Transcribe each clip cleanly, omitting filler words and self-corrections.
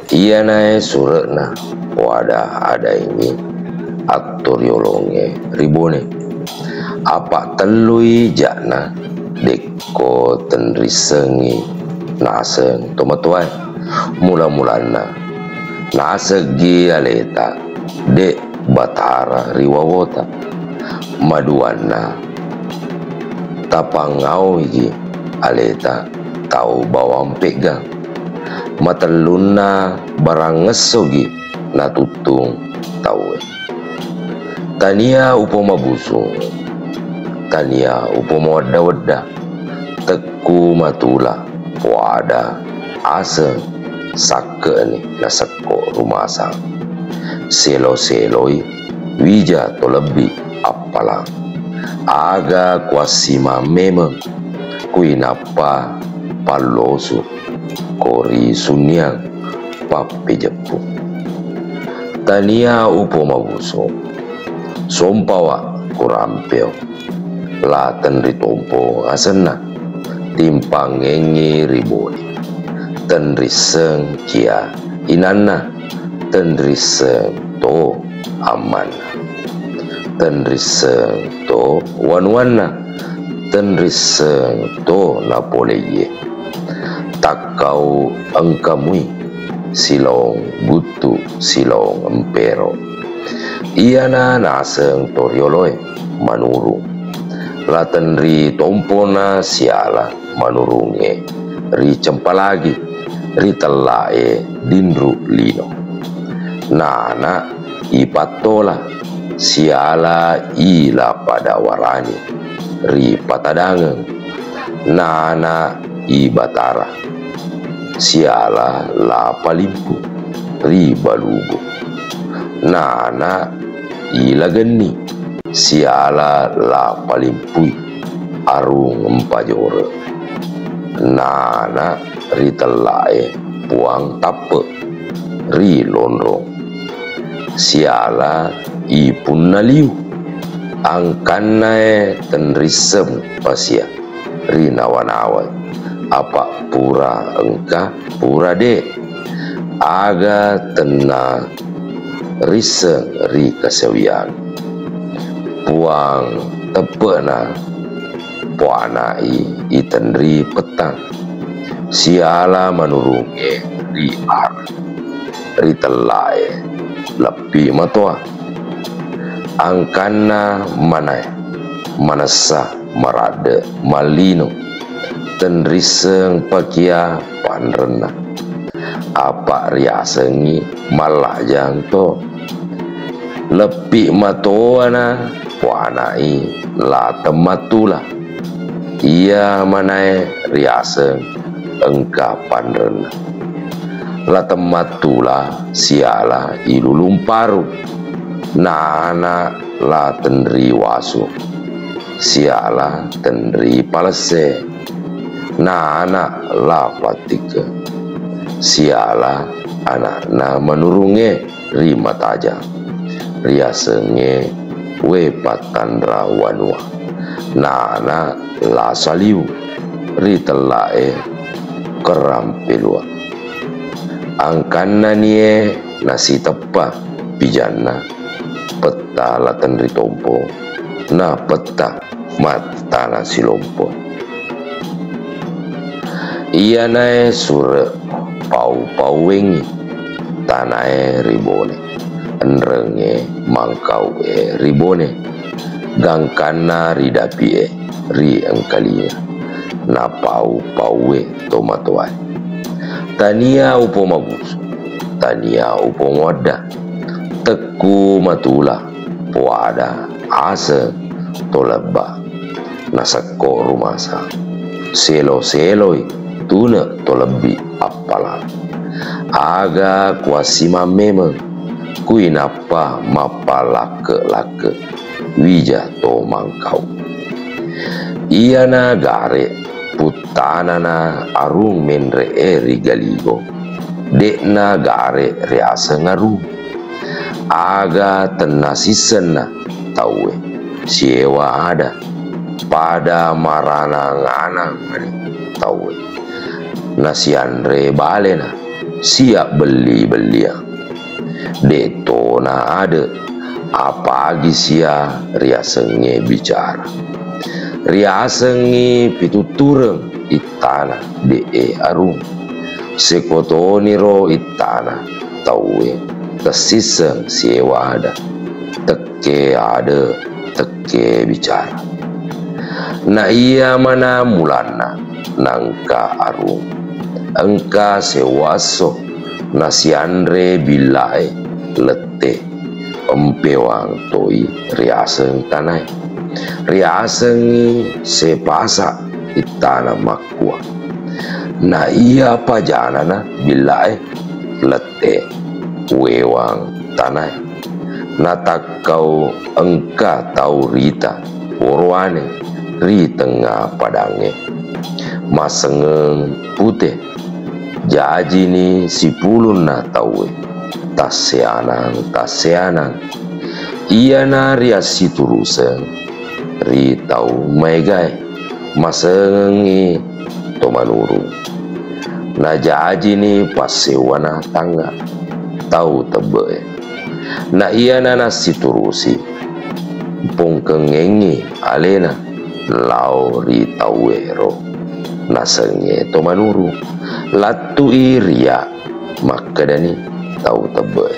Iya nae surat na wada ada ini aktor yolonge ribone apa telui jakna deko tenrisengi naseng tomatuai mula-mulana nasegi aleta de batara riwawota maduana tapangau iki aleta tau bawang pegang mataluna barang ngesogi na tutung tawe tania upama busung tania upama wadda teku matula wada asa sake ni na seko rumasang selo-seloi wija to lebih apalang aga kwasima memang kuinapa palosu kori sunyang pape jepu tania upama busung sompawa kurampeo la tenri tompo asena timpang ngengi riboni tenri seng kia inana tenri seng to aman tenri seng to wan-wana tenri seng to napoleye takau engkamui silong butu silong empero iana naseng torioloy manurung latenri tompona siala manurunge ri cempalagi ri telae dindru lino nana ipatola siala ila pada warani ri patadangeng nana ibatara siala la palimpu ri balugu nana ila geni siala la palimpui arung empajore nana ri telae puang tape ri lonrong siala ipun naliu angkanae tenrisem pasia ri nawan-awan apa pura engka pura de aga tena riseng ri kasewian puang tepena puanai itenri petang siala manurunge ri ar ri telae lepi matoa angkana manai manasa marade malino tenriseng pakia panrena apa riasengi malajang to lepi matoana puanai la tematula ia manai riaseng engka panrena la tematula siala ilulumparu nana la tenri wasu siala tenri palese nana la patika siala anakna menurunge ri mataja riasenge we patandra wanua nana la saliu ri telae kerampilua angkana nie nasi tepa pijana peta la tenri tompo na peta mata nasi lompo iya nae sure pau wengi tanae ribone enrenge mangkau ribone gangkana ridapie ri engkalia na pau tomatoai tania upoma busu tania upoma wada teku matula puada asa tolaba nasako rumasa selo-seloi tuna to lebih apalah aga kuasima memang kuinapa mapalake wija to mangkau iana gare putanana arung menre rigaligo dekna gare reasa ngaru aga tenasisena tawe siewa ada pada marana ngana tawe nasianre balena siap beli-belian. Deto na ada, apa lagi sia ria senge bicara. Ria senge pitutureng itana de arung. Sekotoni ro itana taue tesiseng siewa ada. Teke ada, teke bicara. Na iya mana mulana nangka arung. Engka sewaso nasianre bilai lete empewang toi riaseng tanai. Riaseng sepasa itana makua. Na iya pajanana bilai lete wewang tanai. Na takau engka tau rita orwane ri tengah padange masengeng putih jaji ni si pulun na tawe taseanang iya na ria si turuseng ri tau maigai masengengi tomanuru na jaji ni pasewana tangga tau tebe na iya na si turusi pongkengengi alena lau ri tauero nasenge tomanuru latu iria makadani tau tebe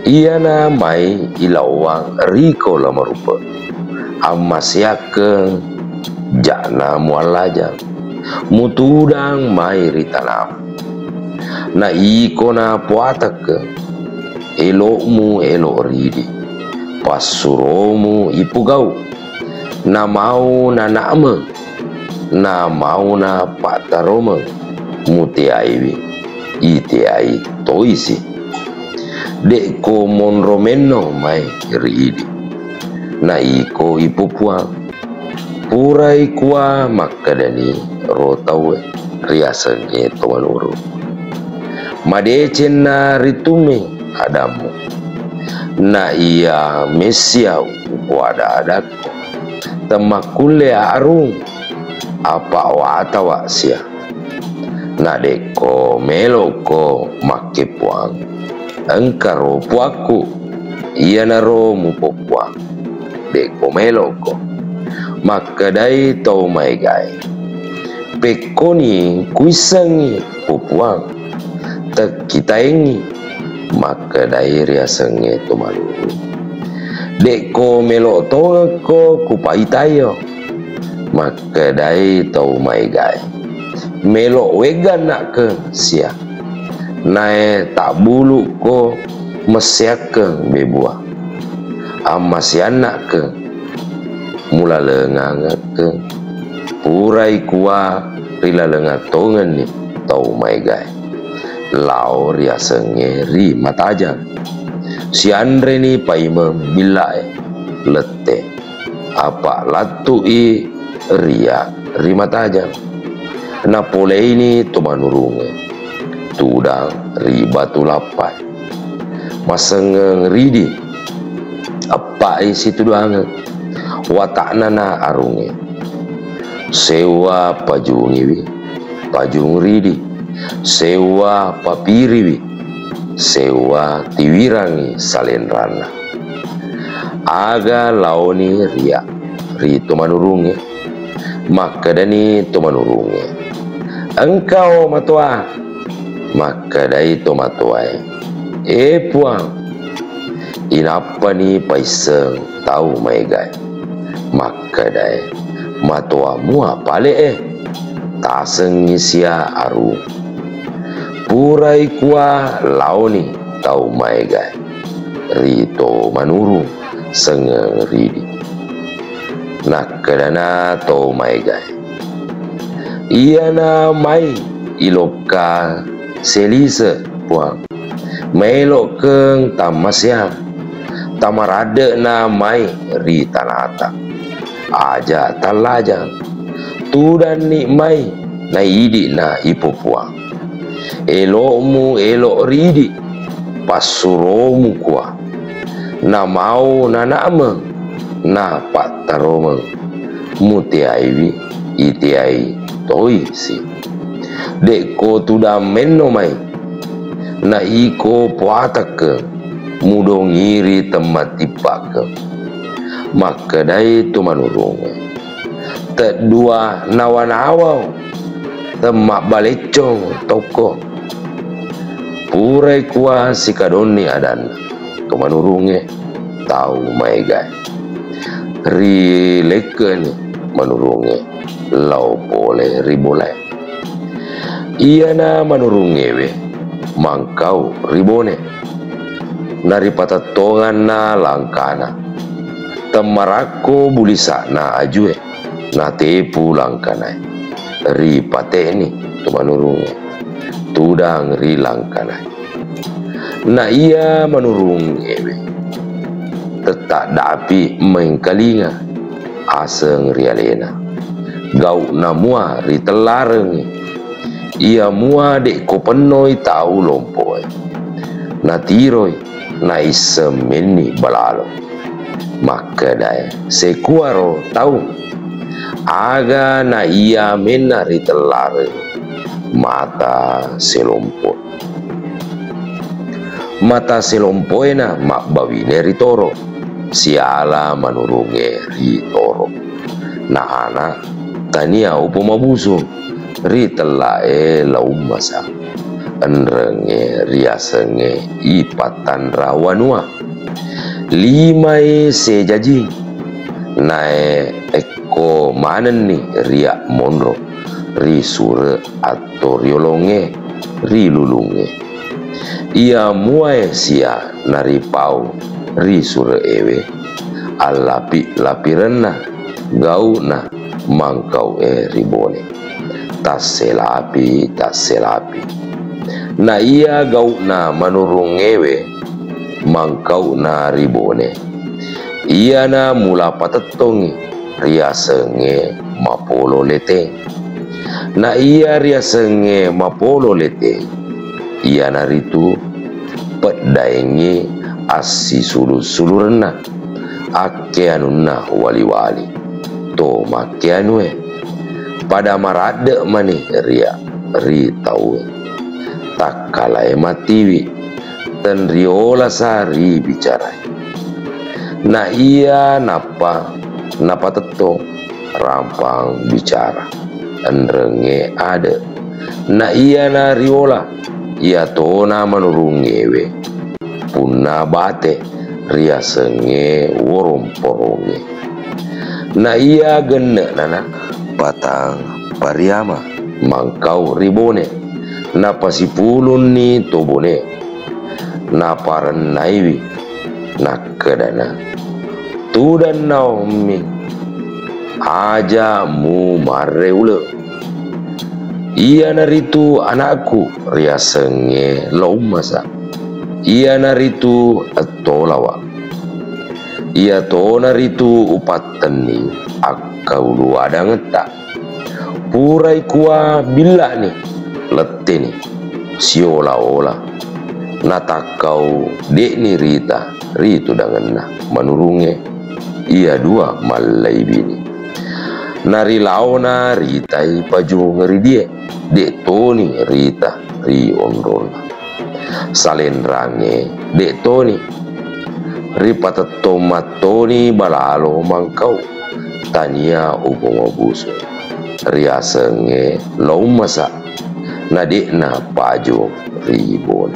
iya na mai ilawang riko lamarupa amasiake jana mualajang mutudang mai ritanam na iko na puatake elokmu elok ridi pasuromu ipugau na mau na nama na mau na pataroma mutiaiwi itiai toisi deko monromeno mai ridi na iko ipupuang purai kuah makadani rotawe riasenge tomanuru madecen na ritume adamu na iya mesia kuada adako temakule arung apa watawa sia na deko meloko make puang engkaro puaku iya naro mupopuang deko meloko makadai tau maigai pekoni kuisengi pupuang tekitaengi makadai riasenge tomaluru deko melok toko kupaitayo makadai tau maigai melok wegan nak ke sia nae tak bulu ko mesiak ke bebua amasian nak ke mula lengang ke purai kuah rila lengang tongen ni tau maigai lau riasenge ri matajang si andre ni paimem bilai lete apa latu i ria rima tajam na pole ini tomanurunge tudang ri batu lapai masengeng ridi apa isi tudang watakna na arunge sewa pajungiwi pajung ridi sewa papiriwi sewa tiwirangi salenrana aga laoni ria ri tomanurunge makadani tomanurunge engkau matua makadai tomatuai puang inapa ni paiseng tau maigai makadai matua mua pale taseng isia aru purai kuah laoni tau maigai rito manuru sengeng ridi nakadana tau maigai iya na mai iloka selise puang melok keng tamasyang tamarade na mai ri tanata aja talajang tudan ni mai na idi na ipupuang elokmu elok ridi pasuromu kuah na mau na nama na pataromeng mutiaiwi itiai toisi dek ko tuda menno mai na iko puatak ke mudong iri tempat tipak ke maka dai tu manurung tak dua nawan-awau temak balecong toko purai kuah si kadoni adan tu manurunge tahu mai gai ri leke ni manurunge lau boleh riboleh iya na manurunge we mangkau ribone nari patatongan na langkana temarako bulisa na ajue na tepu langkanai ri pateni tu manurunge tudang ri langkanai na iya manurunge we tetak dapi mengkalinga aseng rialena gau na mua ri telareng ia mua dek ko penoi tahu lompoi na tiroi na isemeni balalo maka dai sekuaro tahu aga na ia mena ri telareng mata selompoi na mak bawine ri toro siala manurunge ri toro na ana tania upo mabuso ri telae laum masa enrenge riasenge ipatan rawanua limai sejaji nae eko manen ni riak monro ri sure atau riolonge ri lulunge ia muai sia nari pau ri sure ewe alapi lapirena gauna mangkau ribone tas selapi na ia gauna manurung ewe mangkau na ribone ia na mula patatongi riasenge mapolo lete na ia riasenge mapolo lete ia naritu pedaengi asi sulu-sulurna ake anunna wali-wali to make anue pada marade mani ria ri tau tak kalai matiwi dan riola sari bicara na iya napa teto rampang bicara enrenge ada na iya na riola ia tona manurungewe punna bate ria senge worom poronge na iya genne nana patang pariama mangkau ribone na pasipulun ni tobone na paran naiwi na kedana tudan naomi aja mu mareule iya naritu anakku riasenge laumasa iya naritu atolawa iya to naritu upateni akau lu ada ngetak purai kuah bila ni leteni siola-ola natakau dek ni rita ritu dangena manurunge ia dua malai bini nari laona ritai paju ngeri dia dek toni rita ri ondrona salen range dek toni ri patatomatoni balalo mangkau tania ubong obuso riasenge laumasa na dek na paju ribon